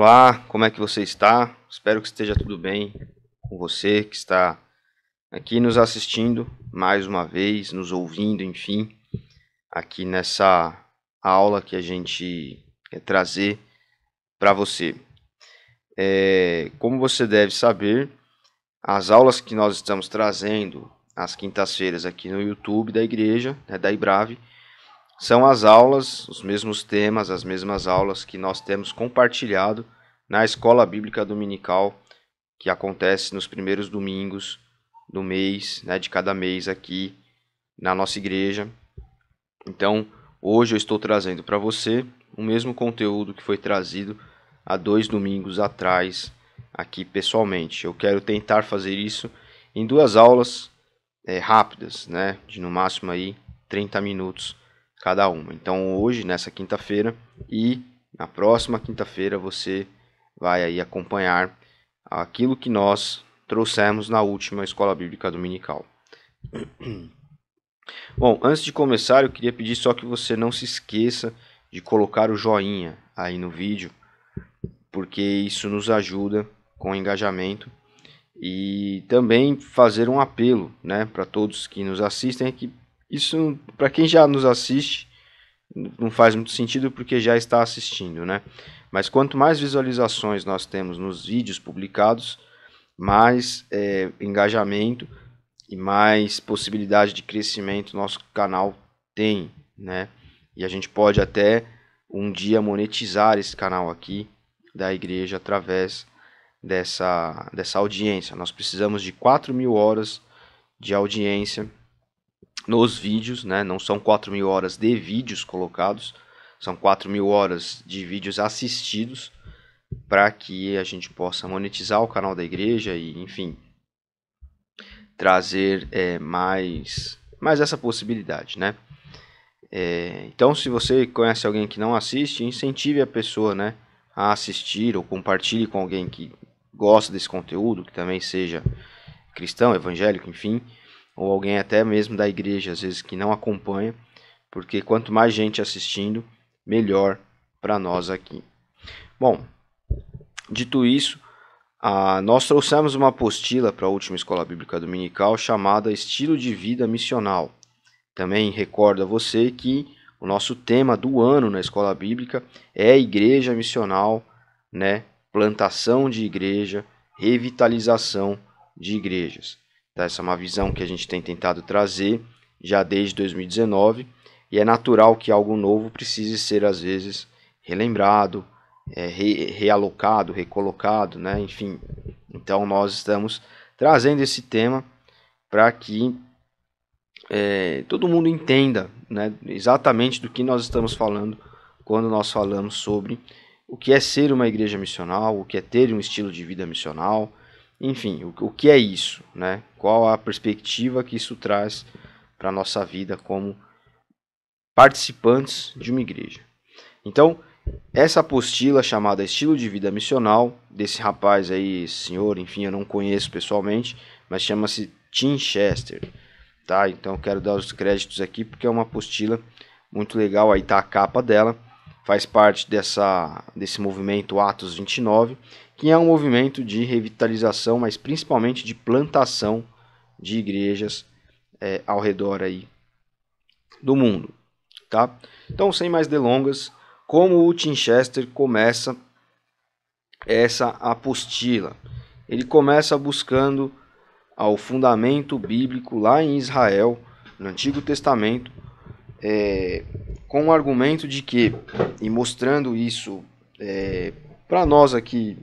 Olá, como é que você está? Espero que esteja tudo bem com você que está aqui nos assistindo mais uma vez, nos ouvindo, enfim, aqui nessa aula que a gente quer trazer para você. Como você deve saber, as aulas que nós estamos trazendo às quintas-feiras aqui no YouTube da igreja, da IBRAVE, são as aulas, os mesmos temas, as mesmas aulas que nós temos compartilhado na Escola Bíblica Dominical, que acontece nos primeiros domingos do mês, de cada mês aqui na nossa igreja. Então, hoje eu estou trazendo para você o mesmo conteúdo que foi trazido há 2 domingos atrás aqui pessoalmente. Eu quero tentar fazer isso em 2 aulas rápidas, de no máximo aí 30 minutos cada uma. Então hoje, nessa quinta-feira e na próxima quinta-feira, você vai aí acompanhar aquilo que nós trouxemos na última Escola Bíblica Dominical. Bom, antes de começar, eu queria pedir só que você não se esqueça de colocar o joinha aí no vídeo, porque isso nos ajuda com o engajamento, e também fazer um apelo, para todos que nos assistem, que isso, para quem já nos assiste, não faz muito sentido porque já está assistindo, Mas quanto mais visualizações nós temos nos vídeos publicados, mais engajamento e mais possibilidade de crescimento nosso canal tem, E a gente pode até um dia monetizar esse canal aqui da igreja através dessa audiência. Nós precisamos de 4.000 horas de audiência nos vídeos, Não são 4.000 horas de vídeos colocados, são 4.000 horas de vídeos assistidos, para que a gente possa monetizar o canal da igreja e, enfim, trazer mais essa possibilidade, Então, se você conhece alguém que não assiste, incentive a pessoa, a assistir, ou compartilhe com alguém que gosta desse conteúdo, que também seja cristão, evangélico, enfim, ou alguém até mesmo da igreja, às vezes, que não acompanha, porque quanto mais gente assistindo, melhor para nós aqui. Bom, dito isso, nós trouxemos uma apostila para a última Escola Bíblica Dominical chamada Estilo de Vida Missional. Também recordo a você que o nosso tema do ano na Escola Bíblica é Igreja Missional, plantação de igreja, revitalização de igrejas. Essa é uma visão que a gente tem tentado trazer já desde 2019, e é natural que algo novo precise ser, às vezes, relembrado, realocado, recolocado, enfim. Então nós estamos trazendo esse tema para que todo mundo entenda, exatamente do que nós estamos falando quando nós falamos sobre o que é ser uma igreja missional, o que é ter um estilo de vida missional, enfim, o que é isso, Qual a perspectiva que isso traz para a nossa vida como participantes de uma igreja. Então, essa apostila chamada Estilo de Vida Missional, desse rapaz aí, senhor, enfim, eu não conheço pessoalmente, mas chama-se Tim Chester, tá? Então, eu quero dar os créditos aqui, porque é uma apostila muito legal, aí tá a capa dela, faz parte desse movimento Atos 29, que é um movimento de revitalização, mas principalmente de plantação de igrejas ao redor aí do mundo, tá? Então, sem mais delongas, como o Tim Chester começa essa apostila? Ele começa buscando ao fundamento bíblico lá em Israel, no Antigo Testamento, com o argumento de que, e mostrando isso para nós aqui,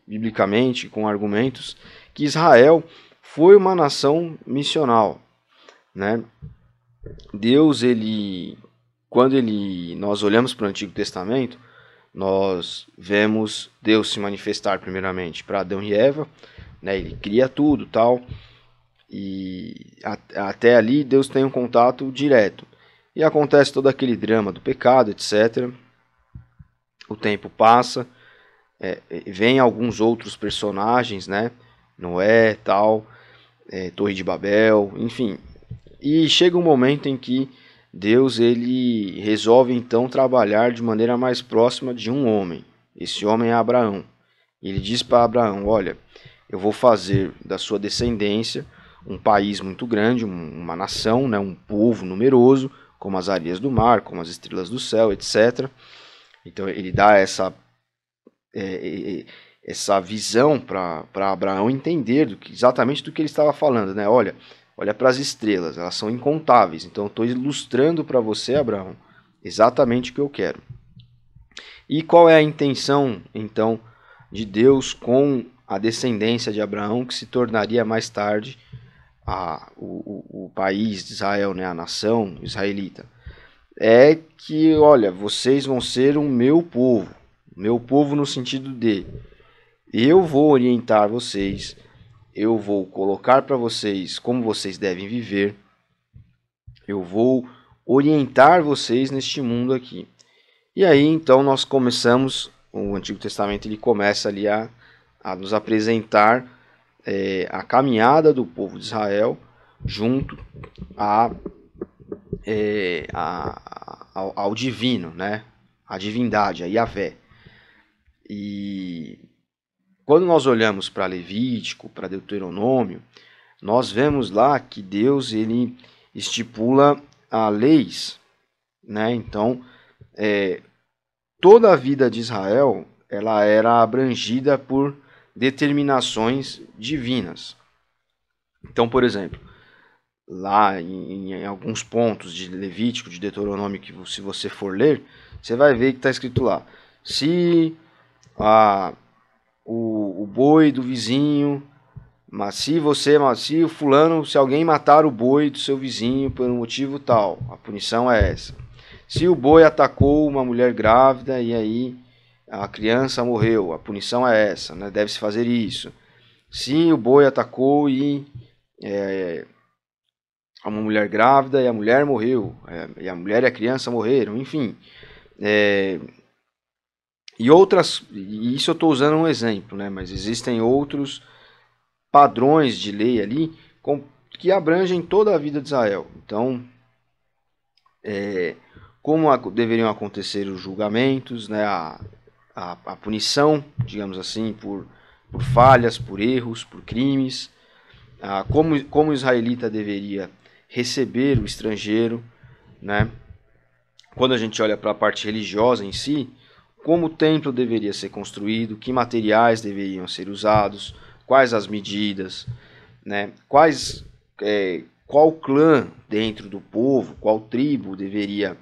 biblicamente, com argumentos, que Israel foi uma nação missional, Deus, quando nós olhamos para o Antigo Testamento, nós vemos Deus se manifestar primeiramente para Adão e Eva, Ele cria tudo, tal, e até ali Deus tem um contato direto. E acontece todo aquele drama do pecado, etc. O tempo passa, vem alguns outros personagens, Noé, tal, Torre de Babel, enfim. E chega um momento em que Deus ele resolve então trabalhar de maneira mais próxima de um homem. Esse homem é Abraão. E ele diz para Abraão: olha, eu vou fazer da sua descendência um país muito grande, uma nação, né, um povo numeroso, como as areias do mar, como as estrelas do céu, etc. Então ele dá essa visão para Abraão entender exatamente do que ele estava falando, né? Olha para as estrelas, elas são incontáveis. Então eu estou ilustrando para você, Abraão, exatamente o que eu quero. E qual é a intenção, então, de Deus com a descendência de Abraão, que se tornaria mais tarde o país de Israel, né? A nação israelita? É que, olha, vocês vão ser o meu povo no sentido de eu vou orientar vocês, eu vou colocar para vocês como vocês devem viver, eu vou orientar vocês neste mundo aqui. E aí então nós começamos, o Antigo Testamento ele começa ali a nos apresentar a caminhada do povo de Israel junto ao divino, né? A divindade, a Yahvé. E quando nós olhamos para Levítico, para Deuteronômio, nós vemos lá que Deus ele estipula leis, né? Então, toda a vida de Israel ela era abrangida por determinações divinas. Então, por exemplo, lá em alguns pontos de Levítico, de Deuteronômio, que se você for ler, você vai ver que está escrito lá: se o boi do vizinho, se alguém matar o boi do seu vizinho por um motivo tal, a punição é essa. Se o boi atacou uma mulher grávida e aí a criança morreu, a punição é essa, né? Deve-se fazer isso. Se o boi atacou e uma mulher grávida e a mulher morreu, e a mulher e a criança morreram, enfim. E isso eu estou usando um exemplo, né? Mas existem outros padrões de lei ali que abrangem toda a vida de Israel. Então, como deveriam acontecer os julgamentos, né? A punição, digamos assim, por falhas, por erros, por crimes, como o israelita deveria receber o estrangeiro, né? Quando a gente olha para a parte religiosa em si, como o templo deveria ser construído, que materiais deveriam ser usados, quais as medidas, né? Qual clã dentro do povo, qual tribo deveria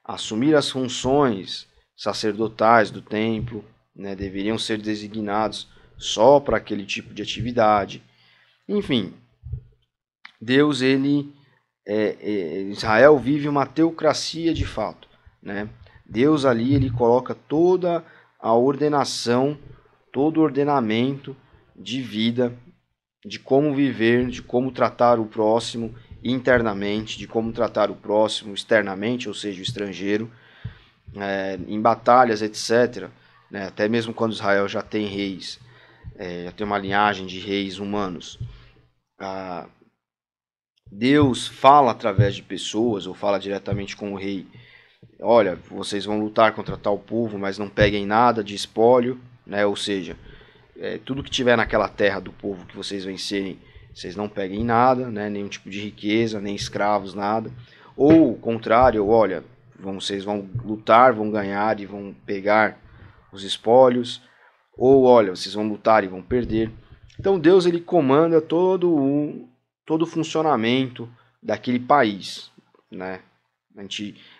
assumir as funções sacerdotais do templo, né? Deveriam ser designados só para aquele tipo de atividade. Enfim, Deus, Israel vive uma teocracia de fato, né? Deus ali ele coloca toda a ordenação, todo o ordenamento de vida, de como viver, de como tratar o próximo internamente, de como tratar o próximo externamente, ou seja, o estrangeiro, em batalhas, etc. Né? Até mesmo quando Israel já tem reis, já tem uma linhagem de reis humanos. Deus fala através de pessoas, ou fala diretamente com o rei: olha, vocês vão lutar contra tal povo, mas não peguem nada de espólio, né? Ou seja, tudo que tiver naquela terra do povo que vocês vencerem, vocês não peguem nada, né? Nenhum tipo de riqueza, nem escravos, nada. Ou o contrário, olha, vocês vão lutar, vão ganhar e vão pegar os espólios. Ou olha, vocês vão lutar e vão perder. Então Deus ele comanda todo o funcionamento daquele país, né?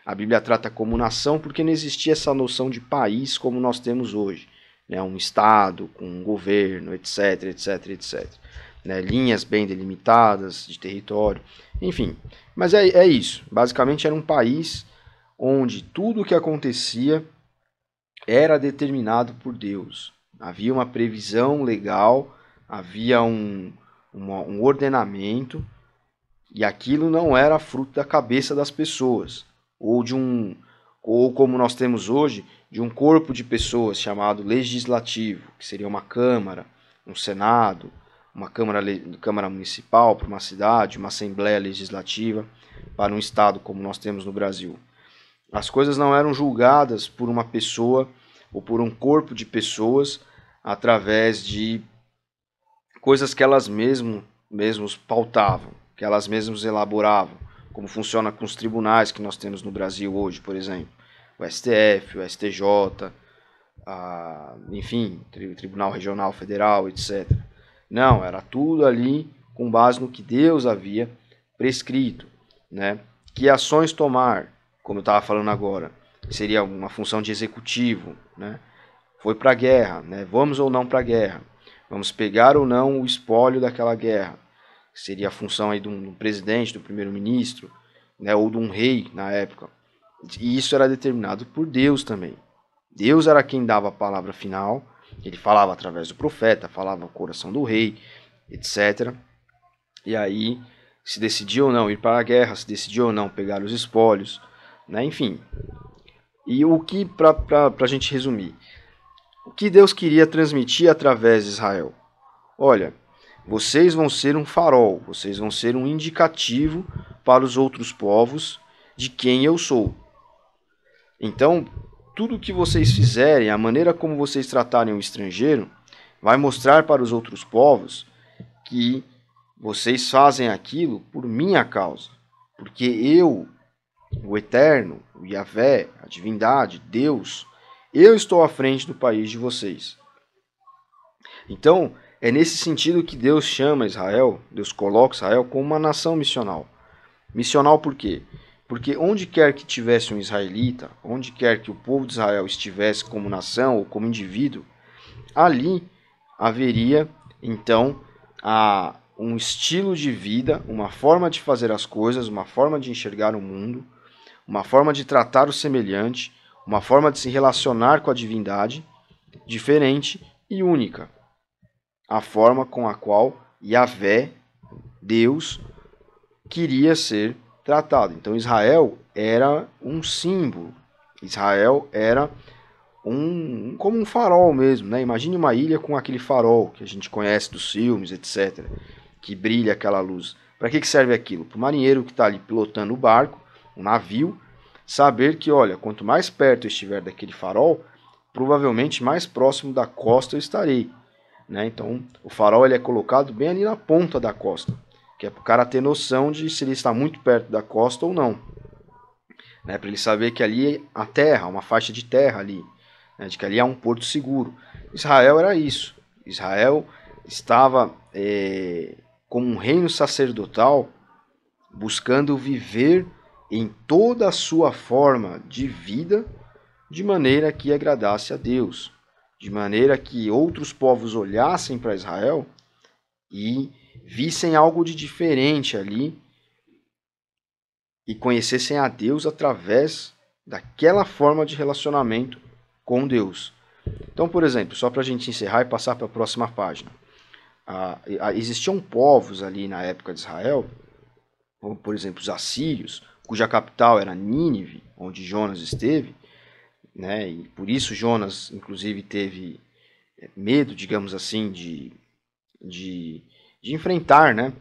A Bíblia trata como nação porque não existia essa noção de país como nós temos hoje, né? Um estado com um governo, etc, etc, etc. Né? Linhas bem delimitadas de território, enfim. Mas é isso. Basicamente era um país onde tudo o que acontecia era determinado por Deus. Havia uma previsão legal, havia um ordenamento, e aquilo não era fruto da cabeça das pessoas, ou como nós temos hoje, de um corpo de pessoas chamado legislativo, que seria uma câmara, um senado, uma câmara municipal para uma cidade, uma assembleia legislativa para um estado como nós temos no Brasil. As coisas não eram julgadas por uma pessoa ou por um corpo de pessoas através de coisas que elas mesmos pautavam, que elas mesmas elaboravam, como funciona com os tribunais que nós temos no Brasil hoje, por exemplo, o STF, o STJ, enfim, Tribunal Regional Federal, etc. Não, era tudo ali com base no que Deus havia prescrito, né? Que ações tomar, como eu estava falando agora, seria uma função de executivo, né? Foi para a guerra, né? Vamos ou não para a guerra? Vamos pegar ou não o espólio daquela guerra? Seria a função aí de um presidente, do primeiro-ministro, né? Ou de um rei na época. E isso era determinado por Deus também. Deus era quem dava a palavra final, ele falava através do profeta, falava o coração do rei, etc. E aí se decidia ou não ir para a guerra, se decidia ou não pegar os espólios, né? Enfim. E o que, para a gente resumir, o que Deus queria transmitir através de Israel? Olha, vocês vão ser um farol, vocês vão ser um indicativo para os outros povos de quem eu sou. Então, tudo que vocês fizerem, a maneira como vocês tratarem o estrangeiro, vai mostrar para os outros povos que vocês fazem aquilo por minha causa. Porque eu, o Eterno, o Yahvé, a divindade, Deus, eu estou à frente do país de vocês. Então, é nesse sentido que Deus chama Israel, Deus coloca Israel como uma nação missional. Missional por quê? Porque onde quer que tivesse um israelita, onde quer que o povo de Israel estivesse como nação ou como indivíduo, ali haveria, então, um estilo de vida, uma forma de fazer as coisas, uma forma de enxergar o mundo, uma forma de tratar o semelhante, uma forma de se relacionar com a divindade, diferente e única. A forma com a qual Yahvé, Deus, queria ser tratado. Então Israel era um símbolo. Israel era como um farol mesmo, né? Imagine uma ilha com aquele farol que a gente conhece dos filmes, etc., que brilha aquela luz. Para que serve aquilo? Para o marinheiro que está ali pilotando o barco, o navio, saber que, olha, quanto mais perto eu estiver daquele farol, provavelmente mais próximo da costa eu estarei. Né? Então, o farol ele é colocado bem ali na ponta da costa, que é para o cara ter noção de se ele está muito perto da costa ou não. Né? Para ele saber que ali há terra, uma faixa de terra ali, né? De que ali há um porto seguro. Israel era isso. Israel estava como um reino sacerdotal, buscando viver em toda a sua forma de vida, de maneira que agradasse a Deus, de maneira que outros povos olhassem para Israel e vissem algo de diferente ali e conhecessem a Deus através daquela forma de relacionamento com Deus. Então, por exemplo, só para a gente encerrar e passar para a próxima página. Existiam povos ali na época de Israel, como por exemplo os assírios, cuja capital era Nínive, onde Jonas esteve, né? E por isso Jonas, inclusive, teve medo, digamos assim, de enfrentar, né?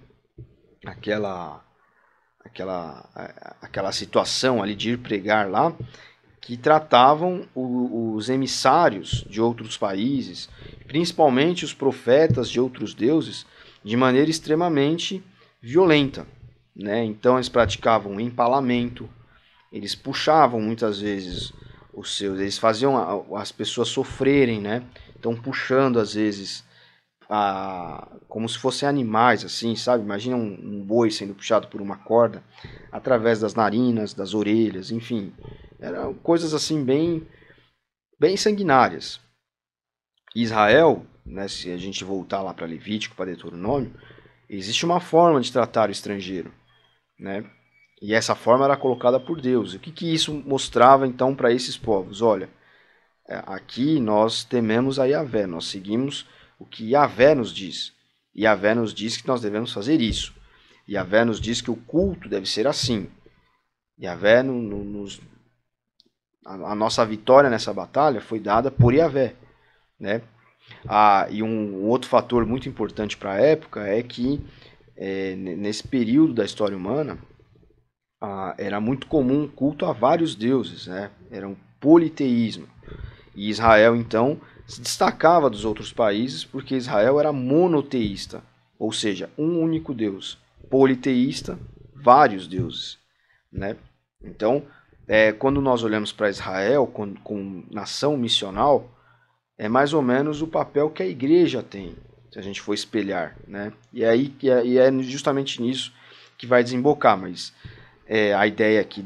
aquela situação ali de ir pregar lá, que tratavam os emissários de outros países, principalmente os profetas de outros deuses, de maneira extremamente violenta. Né? Então eles praticavam empalamento, eles puxavam muitas vezes eles faziam as pessoas sofrerem, né? Então puxando às vezes como se fossem animais, assim, sabe? Imagina um boi sendo puxado por uma corda através das narinas, das orelhas, enfim. Eram coisas assim bem sanguinárias. Israel, né, se a gente voltar lá para Levítico, para Deuteronômio, existe uma forma de tratar o estrangeiro, né? E essa forma era colocada por Deus. O que isso mostrava então para esses povos? Olha, aqui nós tememos a Yahvé, nós seguimos o que Yahvé nos diz. Yahvé nos diz que nós devemos fazer isso. Yahvé nos diz que o culto deve ser assim. Yahvé a nossa vitória nessa batalha foi dada por Yahvé, né? E um outro fator muito importante para a época é que nesse período da história humana era muito comum o culto a vários deuses, né? Era um politeísmo. E Israel, então, se destacava dos outros países porque Israel era monoteísta, ou seja, um único Deus. Politeísta, vários deuses, né? Então, quando nós olhamos para Israel com nação missional, é mais ou menos o papel que a igreja tem, se a gente for espelhar, né? E é justamente nisso que vai desembocar, mas a ideia aqui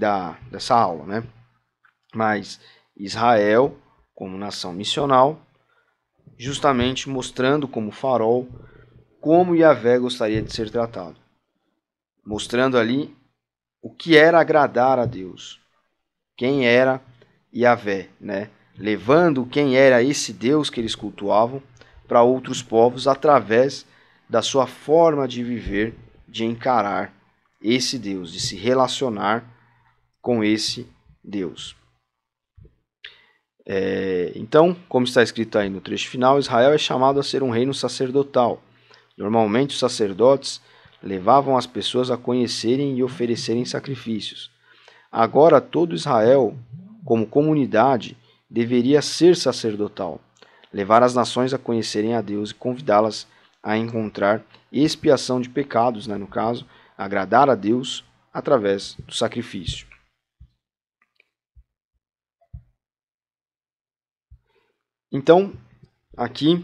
dessa aula, né? Mas Israel, como nação missional, justamente mostrando como farol como Yahvé gostaria de ser tratado. Mostrando ali o que era agradar a Deus. Quem era Yahvé, né? Levando quem era esse Deus que eles cultuavam para outros povos através da sua forma de viver, de encarar esse Deus, de se relacionar com esse Deus. Então, como está escrito aí no trecho final, Israel é chamado a ser um reino sacerdotal. Normalmente, os sacerdotes levavam as pessoas a conhecerem e oferecerem sacrifícios. Agora, todo Israel, como comunidade, deveria ser sacerdotal, levar as nações a conhecerem a Deus e convidá-las a encontrar expiação de pecados, né, no caso, agradar a Deus através do sacrifício. Então, aqui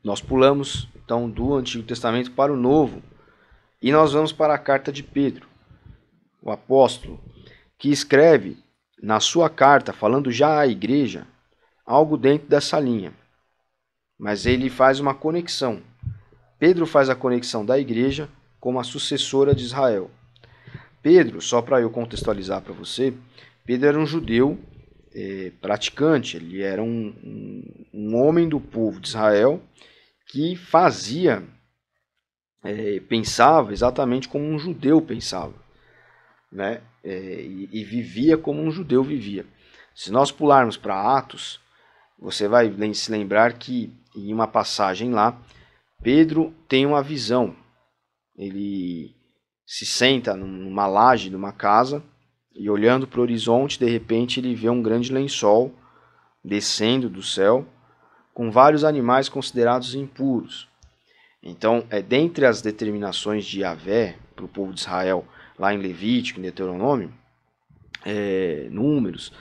nós pulamos então do Antigo Testamento para o Novo e nós vamos para a carta de Pedro, o apóstolo, que escreve na sua carta, falando já à igreja, algo dentro dessa linha. Mas ele faz uma conexão. Pedro faz a conexão da igreja como a sucessora de Israel. Pedro, só para eu contextualizar para você, Pedro era um judeu praticante, ele era um homem do povo de Israel que pensava exatamente como um judeu pensava, né? E vivia como um judeu vivia. Se nós pularmos para Atos, você vai se lembrar que em uma passagem lá, Pedro tem uma visão. Ele se senta numa laje de uma casa e olhando para o horizonte, de repente ele vê um grande lençol descendo do céu com vários animais considerados impuros. Então, dentre as determinações de Yahvé para o povo de Israel, lá em Levítico, em Deuteronômio, Números,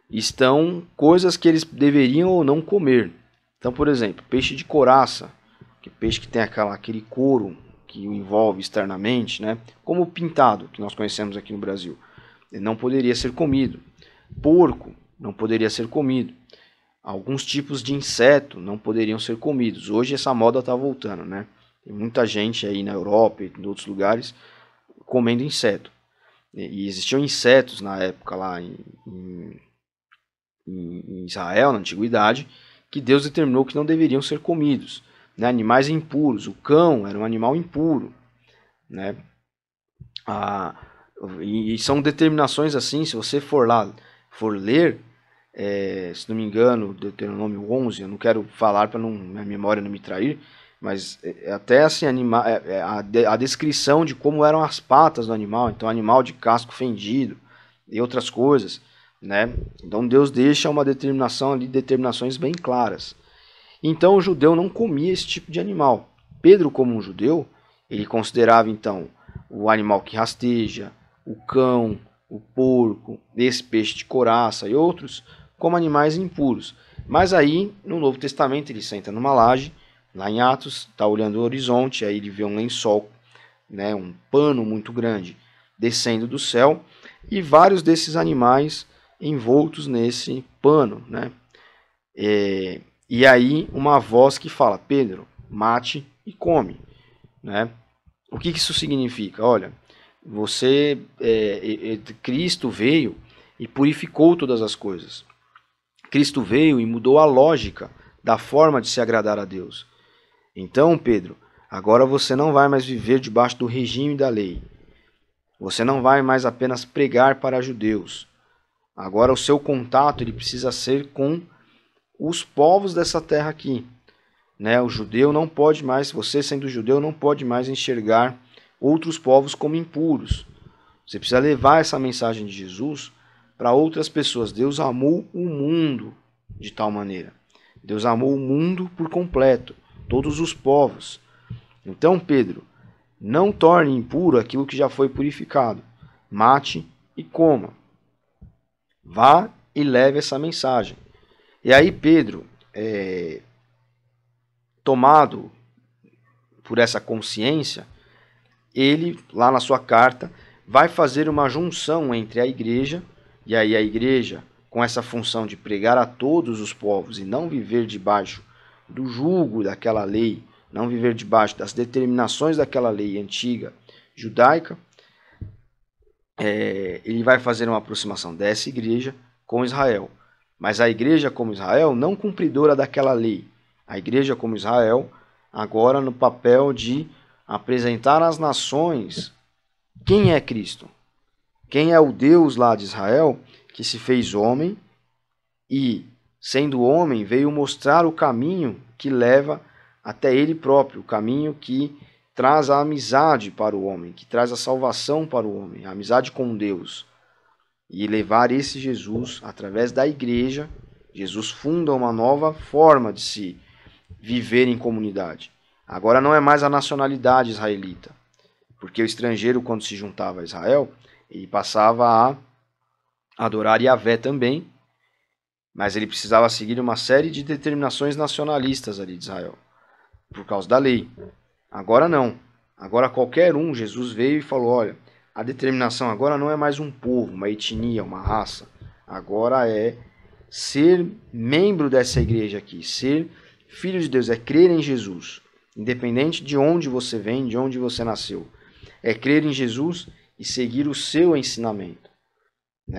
estão coisas que eles deveriam ou não comer. Então, por exemplo, peixe de couraça, que peixe que tem aquele couro que o envolve externamente, né? Como o pintado, que nós conhecemos aqui no Brasil, ele não poderia ser comido. Porco não poderia ser comido. Alguns tipos de inseto não poderiam ser comidos. Hoje essa moda está voltando, né? Tem muita gente aí na Europa e em outros lugares comendo inseto. E existiam insetos na época lá em Israel, na antiguidade, que Deus determinou que não deveriam ser comidos, né? Animais impuros. O cão era um animal impuro, né? E são determinações assim, se você for ler, se não me engano, Deuteronômio 11, eu não quero falar para minha memória não me trair, mas até assim, a descrição de como eram as patas do animal, então animal de casco fendido e outras coisas, né? Então Deus deixa uma determinação ali, determinações bem claras. Então o judeu não comia esse tipo de animal. Pedro, como um judeu, ele considerava então o animal que rasteja, o cão, o porco, esse peixe de couraça e outros como animais impuros. Mas aí, no Novo Testamento, ele senta numa laje, lá em Atos, está olhando o horizonte, aí ele vê um lençol, né, um pano muito grande, descendo do céu, e vários desses animais envoltos nesse pano, né? E aí, uma voz que fala, Pedro, mate e come, né? O que isso significa? Olha, Cristo veio e purificou todas as coisas. Cristo veio e mudou a lógica da forma de se agradar a Deus. Então, Pedro, agora você não vai mais viver debaixo do regime da lei. Você não vai mais apenas pregar para judeus. Agora o seu contato ele precisa ser com os povos dessa terra aqui, né? O judeu não pode mais, você sendo judeu não pode mais enxergar outros povos como impuros. Você precisa levar essa mensagem de Jesus para outras pessoas. Deus amou o mundo de tal maneira. Deus amou o mundo por completo, todos os povos. Então, Pedro, não torne impuro aquilo que já foi purificado. Mate e coma. Vá e leve essa mensagem. E aí Pedro, tomado por essa consciência, ele, lá na sua carta, vai fazer uma junção entre a igreja, e aí a igreja, com essa função de pregar a todos os povos e não viver debaixo do jugo daquela lei, não viver debaixo das determinações daquela lei antiga judaica, ele vai fazer uma aproximação dessa igreja com Israel. Mas a igreja como Israel, não cumpridora daquela lei. A igreja como Israel, agora no papel de apresentar às nações quem é Cristo. Quem é o Deus lá de Israel que se fez homem e, sendo homem, veio mostrar o caminho que leva até ele próprio, o caminho que traz a amizade para o homem, que traz a salvação para o homem, a amizade com Deus. E levar esse Jesus, através da igreja, Jesus funda uma nova forma de se viver em comunidade. Agora não é mais a nacionalidade israelita, porque o estrangeiro, quando se juntava a Israel, ele passava a adorar Yahvé também, mas ele precisava seguir uma série de determinações nacionalistas ali de Israel, por causa da lei. Agora não. Agora qualquer um, Jesus veio e falou, olha, a determinação agora não é mais um povo, uma etnia, uma raça. Agora é ser membro dessa igreja aqui, ser filho de Deus, é crer em Jesus. Independente de onde você vem, de onde você nasceu. É crer em Jesus e seguir o seu ensinamento.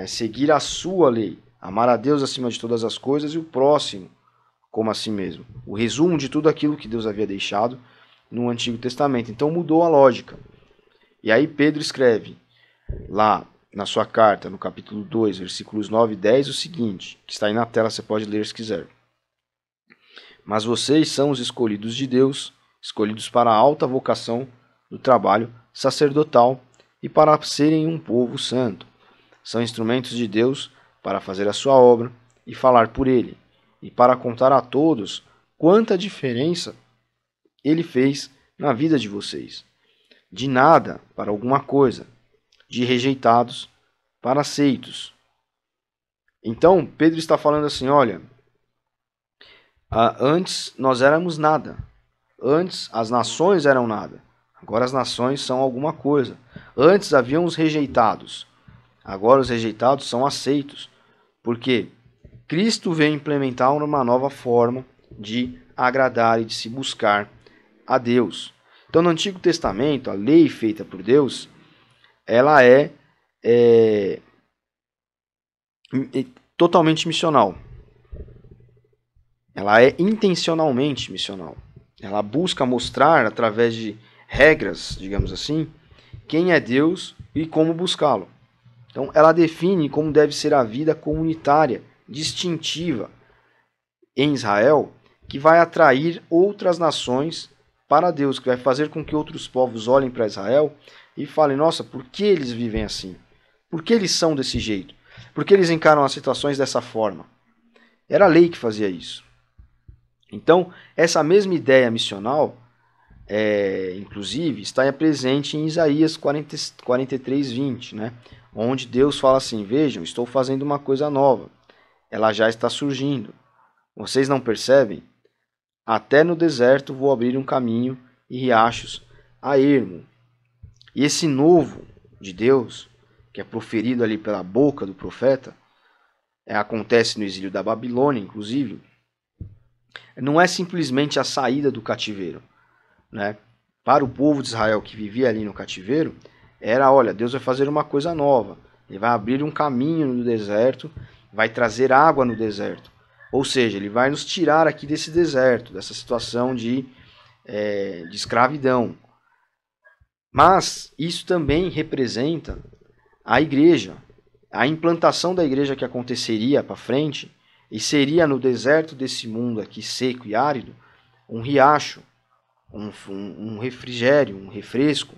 Seguir a sua lei. Amar a Deus acima de todas as coisas e o próximo como a si mesmo. O resumo de tudo aquilo que Deus havia deixado no Antigo Testamento. Então mudou a lógica. E aí Pedro escreve lá na sua carta, no capítulo 2, versículos 9 e 10, o seguinte, que está aí na tela, você pode ler se quiser. Mas vocês são os escolhidos de Deus, escolhidos para a alta vocação do trabalho sacerdotal e para serem um povo santo. São instrumentos de Deus para fazer a sua obra e falar por ele, e para contar a todos quanta diferença ele fez na vida de vocês. De nada para alguma coisa, de rejeitados para aceitos. Então, Pedro está falando assim, olha, antes nós éramos nada. Antes as nações eram nada. Agora as nações são alguma coisa. Antes haviam os rejeitados. Agora os rejeitados são aceitos. Porque Cristo veio implementar uma nova forma de agradar e de se buscar a Deus. Então, no Antigo Testamento, a lei feita por Deus, ela é totalmente missional. Ela é intencionalmente missional. Ela busca mostrar, através de regras, digamos assim, quem é Deus e como buscá-lo. Então, ela define como deve ser a vida comunitária, distintiva em Israel, que vai atrair outras nações para Deus, que vai fazer com que outros povos olhem para Israel e falem, nossa, por que eles vivem assim? Por que eles são desse jeito? Por que eles encaram as situações dessa forma? Era a lei que fazia isso. Então, essa mesma ideia missional, inclusive, está presente em Isaías 43, 20, né? Onde Deus fala assim, vejam, estou fazendo uma coisa nova. Ela já está surgindo. Vocês não percebem? Até no deserto vou abrir um caminho e riachos a ermo. E esse novo de Deus, que é proferido ali pela boca do profeta, acontece no exílio da Babilônia, inclusive, não é simplesmente a saída do cativeiro. Né? Para o povo de Israel que vivia ali no cativeiro, era, olha, Deus vai fazer uma coisa nova. Ele vai abrir um caminho no deserto, vai trazer água no deserto. Ou seja, ele vai nos tirar aqui desse deserto, dessa situação de escravidão. Mas isso também representa a igreja, a implantação da igreja que aconteceria para frente, e seria no deserto desse mundo aqui seco e árido, um riacho, um refrigério, um refresco,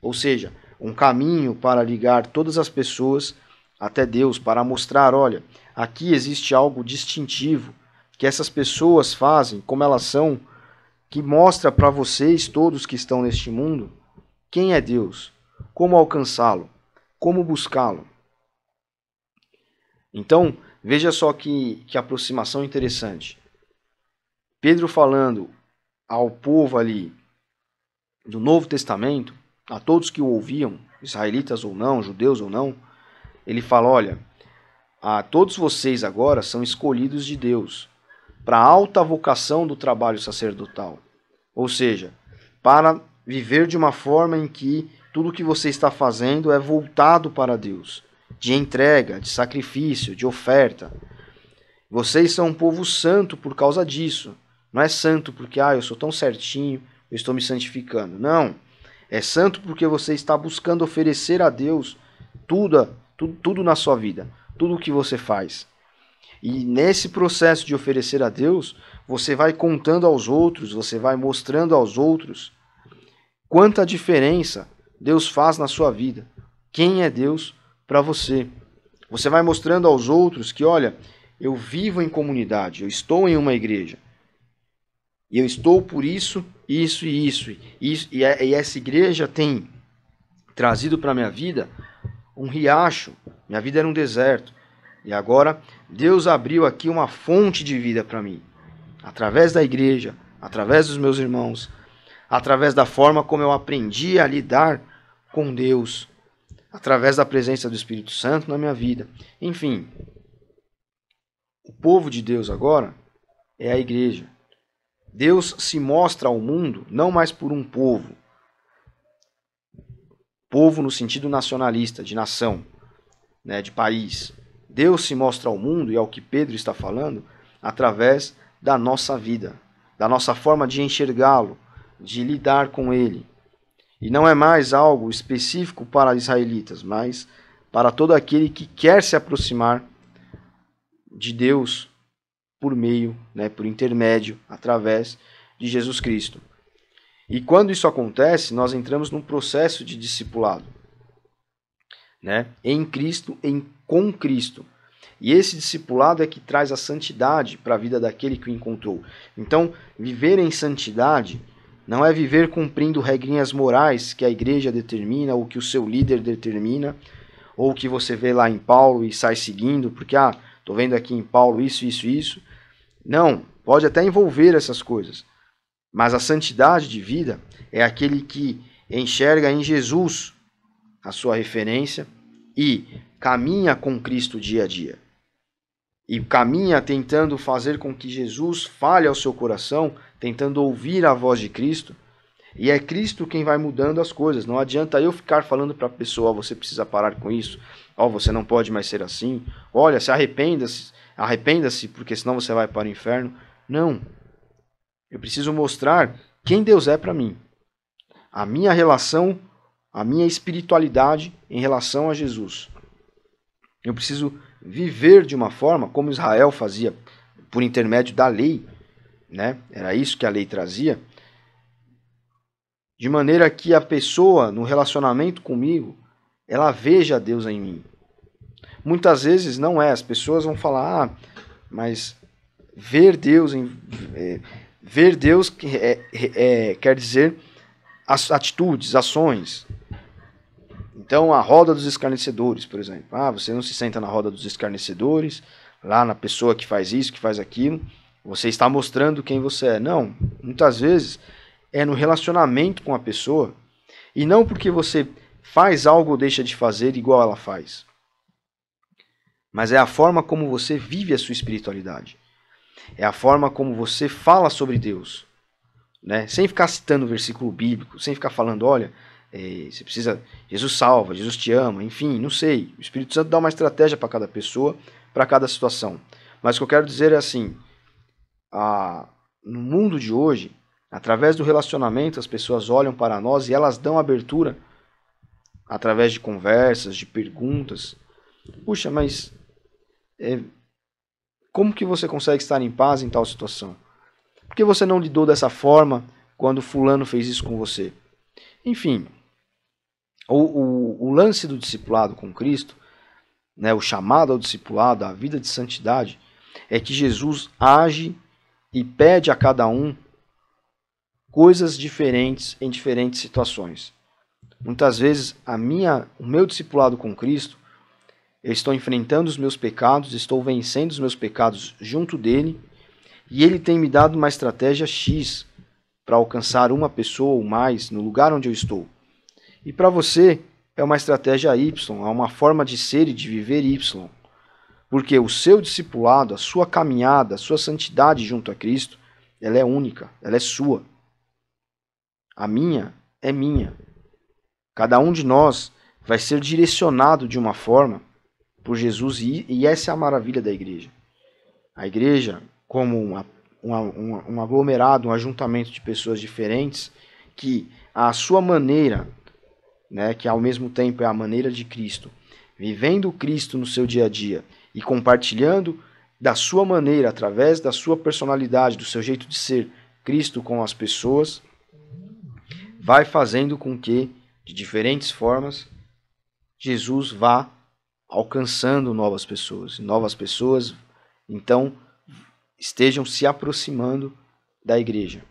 ou seja, um caminho para ligar todas as pessoas até Deus para mostrar, olha, aqui existe algo distintivo que essas pessoas fazem, como elas são, que mostra para vocês, todos que estão neste mundo, quem é Deus, como alcançá-lo, como buscá-lo. Então, veja só que aproximação interessante. Pedro falando ao povo ali do Novo Testamento, a todos que o ouviam, israelitas ou não, judeus ou não, ele fala, olha, a todos vocês agora são escolhidos de Deus para a alta vocação do trabalho sacerdotal. Ou seja, para viver de uma forma em que tudo o que você está fazendo é voltado para Deus, de entrega, de sacrifício, de oferta. Vocês são um povo santo por causa disso. Não é santo porque, eu sou tão certinho, eu estou me santificando. Não. É santo porque você está buscando oferecer a Deus tudo na sua vida, tudo o que você faz. E nesse processo de oferecer a Deus, você vai contando aos outros, você vai mostrando aos outros quanta diferença Deus faz na sua vida. Quem é Deus para você? Você vai mostrando aos outros que, olha, eu vivo em comunidade, eu estou em uma igreja. E eu estou por isso, isso e isso. E essa igreja tem trazido para a minha vida um riacho. Minha vida era um deserto. E agora Deus abriu aqui uma fonte de vida para mim. Através da igreja, através dos meus irmãos, através da forma como eu aprendi a lidar com Deus, através da presença do Espírito Santo na minha vida. Enfim, o povo de Deus agora é a igreja. Deus se mostra ao mundo não mais por um povo. Povo no sentido nacionalista, de nação, de país. Deus se mostra ao mundo, e é o que Pedro está falando, através da nossa vida, da nossa forma de enxergá-lo, de lidar com ele. E não é mais algo específico para israelitas, mas para todo aquele que quer se aproximar de Deus por meio, por intermédio, através de Jesus Cristo. E quando isso acontece, nós entramos num processo de discipulado, em Cristo, com Cristo. E esse discipulado é que traz a santidade para a vida daquele que o encontrou. Então, viver em santidade não é viver cumprindo regrinhas morais que a igreja determina, ou que o seu líder determina, ou que você vê lá em Paulo e sai seguindo, porque, estou vendo aqui em Paulo isso, isso, isso. Não, pode até envolver essas coisas. Mas a santidade de vida é aquele que enxerga em Jesus a sua referência e caminha com Cristo dia a dia. E caminha tentando fazer com que Jesus fale ao seu coração, tentando ouvir a voz de Cristo. E é Cristo quem vai mudando as coisas. Não adianta eu ficar falando para a pessoa, você precisa parar com isso. Você não pode mais ser assim. Olha, arrependa-se, porque senão você vai para o inferno. Não. Eu preciso mostrar quem Deus é para mim. A minha relação, a minha espiritualidade em relação a Jesus. Eu preciso viver de uma forma como Israel fazia por intermédio da lei, Era isso que a lei trazia. De maneira que a pessoa, no relacionamento comigo, ela veja Deus em mim. Muitas vezes não é, as pessoas vão falar, mas ver Deus quer dizer atitudes, ações. Então, a roda dos escarnecedores, por exemplo. Você não se senta na roda dos escarnecedores, lá na pessoa que faz isso, que faz aquilo. Você está mostrando quem você é. Não, muitas vezes é no relacionamento com a pessoa, e não porque você faz algo ou deixa de fazer igual ela faz. Mas é a forma como você vive a sua espiritualidade. É a forma como você fala sobre Deus. Sem ficar citando versículo bíblico, sem ficar falando, olha, você precisa, Jesus salva, Jesus te ama, enfim, não sei. O Espírito Santo dá uma estratégia para cada pessoa, para cada situação. Mas o que eu quero dizer é assim, no mundo de hoje, através do relacionamento, as pessoas olham para nós e elas dão abertura através de conversas, de perguntas. Puxa, mas como que você consegue estar em paz em tal situação? Por que você não lidou dessa forma quando fulano fez isso com você? Enfim, o lance do discipulado com Cristo né, o chamado ao discipulado, a vida de santidade, é que Jesus age e pede a cada um coisas diferentes em diferentes situações. Muitas vezes o meu discipulado com Cristo, eu estou enfrentando os meus pecados, estou vencendo os meus pecados junto dele, e ele tem me dado uma estratégia X para alcançar uma pessoa ou mais no lugar onde eu estou. E para você é uma estratégia Y, é uma forma de ser e de viver Y. Porque o seu discipulado, a sua caminhada, a sua santidade junto a Cristo, ela é única, ela é sua. A minha é minha. Cada um de nós vai ser direcionado de uma forma por Jesus, e essa é a maravilha da igreja. A igreja, como um aglomerado, um ajuntamento de pessoas diferentes, que a sua maneira, né, que ao mesmo tempo é a maneira de Cristo, vivendo Cristo no seu dia a dia e compartilhando da sua maneira, através da sua personalidade, do seu jeito de ser, Cristo com as pessoas, vai fazendo com que, de diferentes formas, Jesus vá alcançando novas pessoas. E novas pessoas, então, estejam se aproximando da igreja.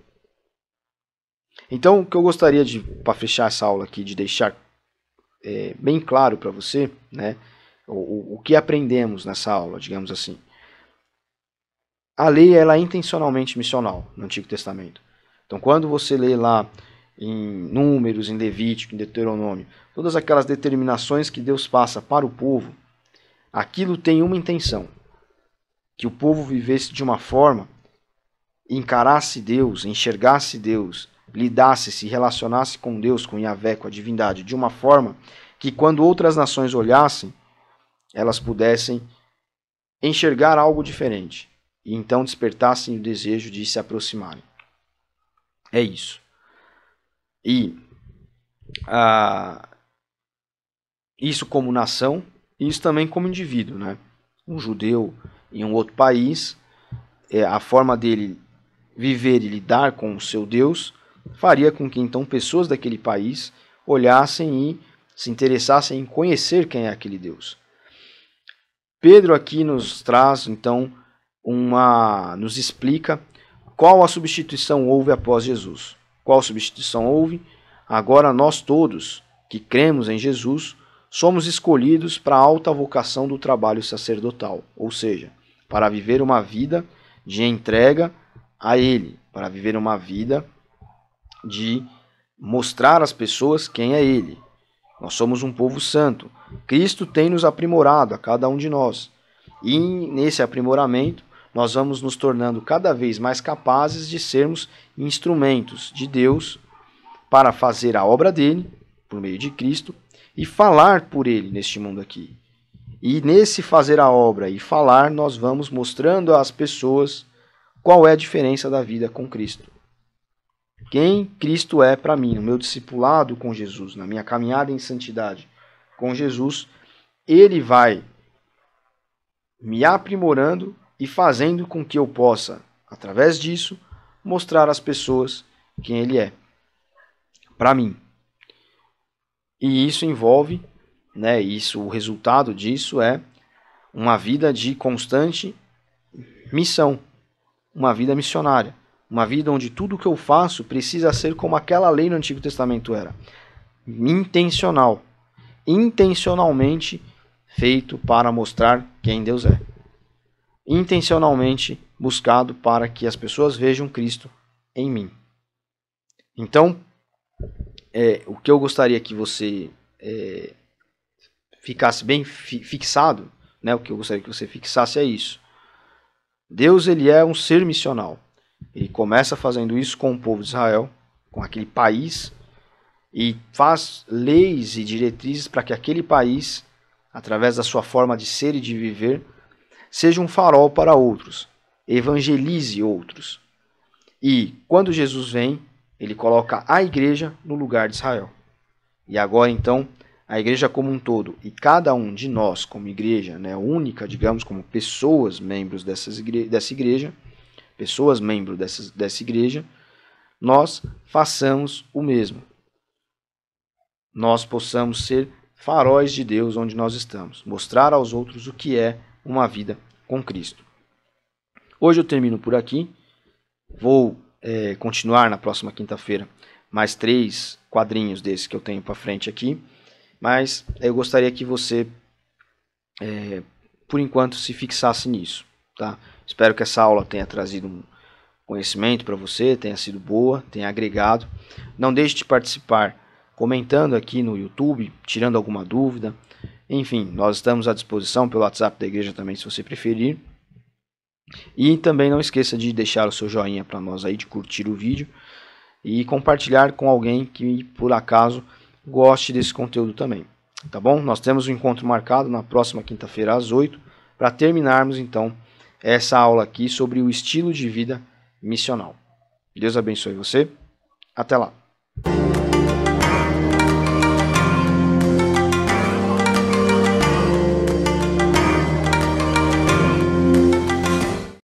Então, o que eu gostaria de, para fechar essa aula aqui, de deixar bem claro para você, né, o que aprendemos nessa aula, digamos assim. A lei, ela é intencionalmente missional no Antigo Testamento. Então, quando você lê lá em Números, em Levítico, em Deuteronômio, todas aquelas determinações que Deus passa para o povo, aquilo tem uma intenção: que o povo vivesse de uma forma, encarasse Deus, enxergasse Deus, lidasse, se relacionasse com Deus, com Yahvé, com a divindade, de uma forma que quando outras nações olhassem, elas pudessem enxergar algo diferente e então despertassem o desejo de se aproximarem. É isso. E isso como nação, e isso também como indivíduo, né? Um judeu em um outro país, a forma dele viver e lidar com o seu Deus faria com que então pessoas daquele país olhassem e se interessassem em conhecer quem é aquele Deus. Pedro aqui nos traz então nos explica qual a substituição houve após Jesus. Qual substituição houve? Agora nós todos que cremos em Jesus somos escolhidos para a alta vocação do trabalho sacerdotal, ou seja, para viver uma vida de entrega a Ele, para viver uma vida de mostrar às pessoas quem é Ele. Nós somos um povo santo. Cristo tem nos aprimorado, a cada um de nós. E nesse aprimoramento, nós vamos nos tornando cada vez mais capazes de sermos instrumentos de Deus para fazer a obra dele, por meio de Cristo, e falar por ele neste mundo aqui. E nesse fazer a obra e falar, nós vamos mostrando às pessoas qual é a diferença da vida com Cristo. Quem Cristo é para mim, no meu discipulado com Jesus, na minha caminhada em santidade com Jesus, Ele vai me aprimorando e fazendo com que eu possa, através disso, mostrar às pessoas quem Ele é, para mim. E isso envolve, né, o resultado disso é uma vida de constante missão, uma vida missionária, uma vida onde tudo que eu faço precisa ser como aquela lei no Antigo Testamento era, intencional, intencionalmente feito para mostrar quem Deus é, intencionalmente buscado para que as pessoas vejam Cristo em mim. Então, o que eu gostaria que você ficasse bem fixado, né, o que eu gostaria que você fixasse é isso. Deus, ele é um ser missional. Ele começa fazendo isso com o povo de Israel, com aquele país, e faz leis e diretrizes para que aquele país, através da sua forma de ser e de viver, seja um farol para outros, evangelize outros. E quando Jesus vem, ele coloca a igreja no lugar de Israel. E agora então, a igreja como um todo, e cada um de nós como igreja, né, única, digamos, como pessoas membros dessa igreja, pessoas membros dessa igreja, nós façamos o mesmo. Nós possamos ser faróis de Deus onde nós estamos, mostrar aos outros o que é uma vida com Cristo. Hoje eu termino por aqui, vou continuar na próxima quinta-feira mais 3 quadrinhos desses que eu tenho para frente aqui, mas eu gostaria que você, por enquanto, se fixasse nisso. Tá? Espero que essa aula tenha trazido um conhecimento para você, tenha sido boa, tenha agregado. Não deixe de participar comentando aqui no YouTube, tirando alguma dúvida. Enfim, nós estamos à disposição pelo WhatsApp da igreja também, se você preferir. E também não esqueça de deixar o seu joinha para nós aí, de curtir o vídeo e compartilhar com alguém que por acaso goste desse conteúdo também. Tá bom? Nós temos um encontro marcado na próxima quinta-feira às 8 para terminarmos então essa aula aqui sobre o estilo de vida missional. Deus abençoe você. Até lá.